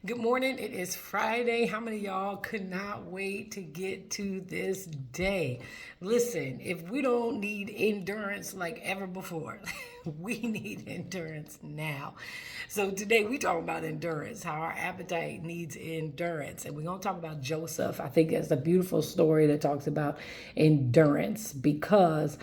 Good morning. It is Friday. How many of y'all could not wait to get to this day? Listen, if we don't need endurance like ever before, we need endurance now. So today we talk about endurance, how our appetite needs endurance. And we're going to talk about Joseph. I think that's a beautiful story that talks about endurance because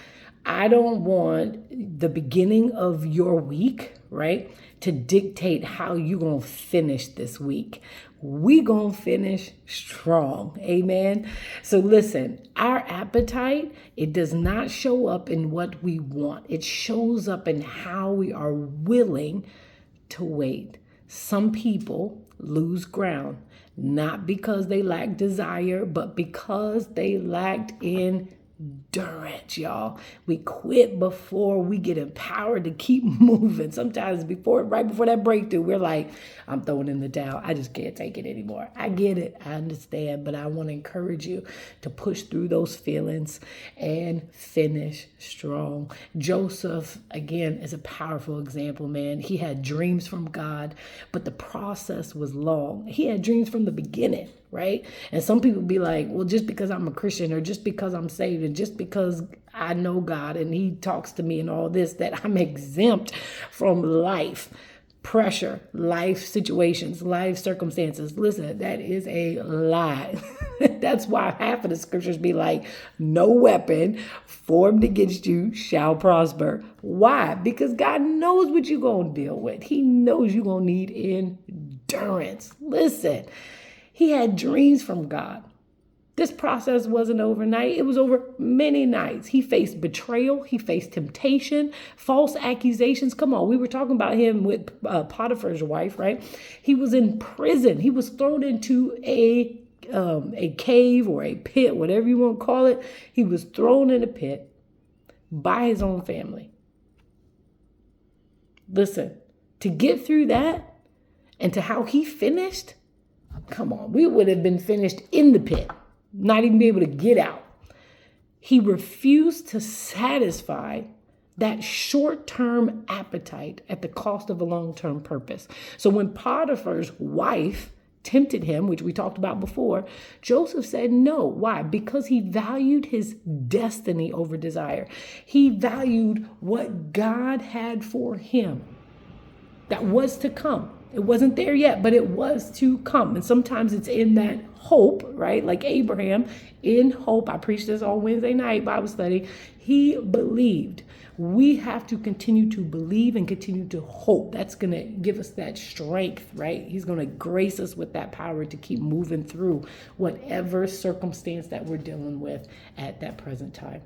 I don't want the beginning of your week, right, to dictate how you going to finish this week. We going to finish strong. Amen. So listen, our appetite, it does not show up in what we want. It shows up in how we are willing to wait. Some people lose ground, not because they lack desire, but because they lacked endurance, y'all. We quit before we get empowered to keep moving. Sometimes right before that breakthrough, we're like, I'm throwing in the towel. I just can't take it anymore. I get it. I understand, but I want to encourage you to push through those feelings and finish strong. Joseph, again, is a powerful example, man. He had dreams from God, but the process was long. He had dreams from the beginning, right? And some people be like, well, just because I'm a Christian or just because I'm saved and just because I know God and he talks to me and all this, that I'm exempt from life pressure, life situations, life circumstances. Listen, that is a lie. That's why half of the scriptures be like, no weapon formed against you shall prosper. Why? Because God knows what you're going to deal with. He knows you're going to need endurance. Listen, he had dreams from God. This process wasn't overnight. It was over many nights. He faced betrayal. He faced temptation, false accusations. Come on, we were talking about him with Potiphar's wife, right? He was in prison. He was thrown into a cave or a pit, whatever you want to call it. He was thrown in a pit by his own family. Listen, to get through that and to how he finished, come on, we would have been finished in the pit, not even be able to get out. He refused to satisfy that short-term appetite at the cost of a long-term purpose. So when Potiphar's wife tempted him, which we talked about before, Joseph said no. Why? Because he valued his destiny over desire. He valued what God had for him that was to come. It wasn't there yet, but it was to come. And sometimes it's in that hope, right? Like Abraham, in hope. I preached this on Wednesday night Bible study. He believed. We have to continue to believe and continue to hope. That's going to give us that strength, right? He's going to grace us with that power to keep moving through whatever circumstance that we're dealing with at that present time.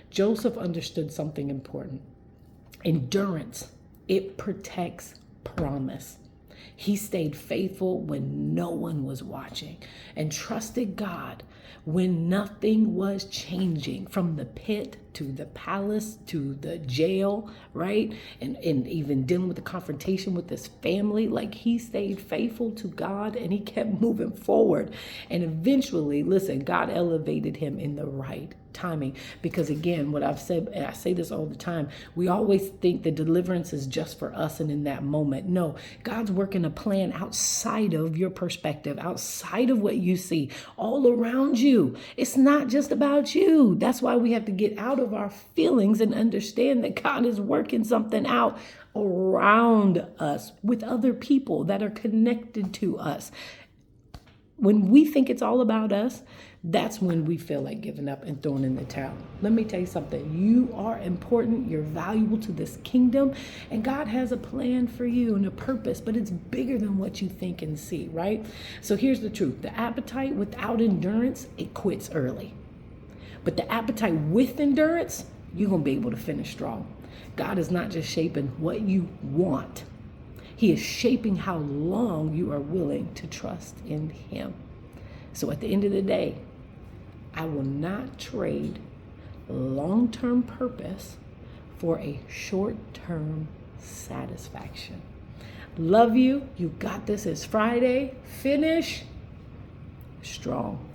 Joseph understood something important. Endurance, it protects promise. He stayed faithful when no one was watching and trusted God when nothing was changing, from the pit to the palace to the jail, right? And even dealing with the confrontation with his family. Like, he stayed faithful to God and he kept moving forward. And eventually, listen, God elevated him in the right timing. Because again, what I've said, and I say this all the time, we always think the deliverance is just for us and in that moment. No, God's working a plan outside of your perspective, outside of what you see, all around you. It's not just about you. That's why we have to get out of our feelings and understand that God is working something out around us with other people that are connected to us. When we think it's all about us, that's when we feel like giving up and throwing in the towel. Let me tell you something. You are important. You're valuable to this kingdom. And God has a plan for you and a purpose, but it's bigger than what you think and see, right? So here's the truth. The appetite without endurance, it quits early. But the appetite with endurance, you're going to be able to finish strong. God is not just shaping what you want. He is shaping how long you are willing to trust in him. So at the end of the day, I will not trade long-term purpose for a short-term satisfaction. Love you. You got this. It's Friday. Finish strong.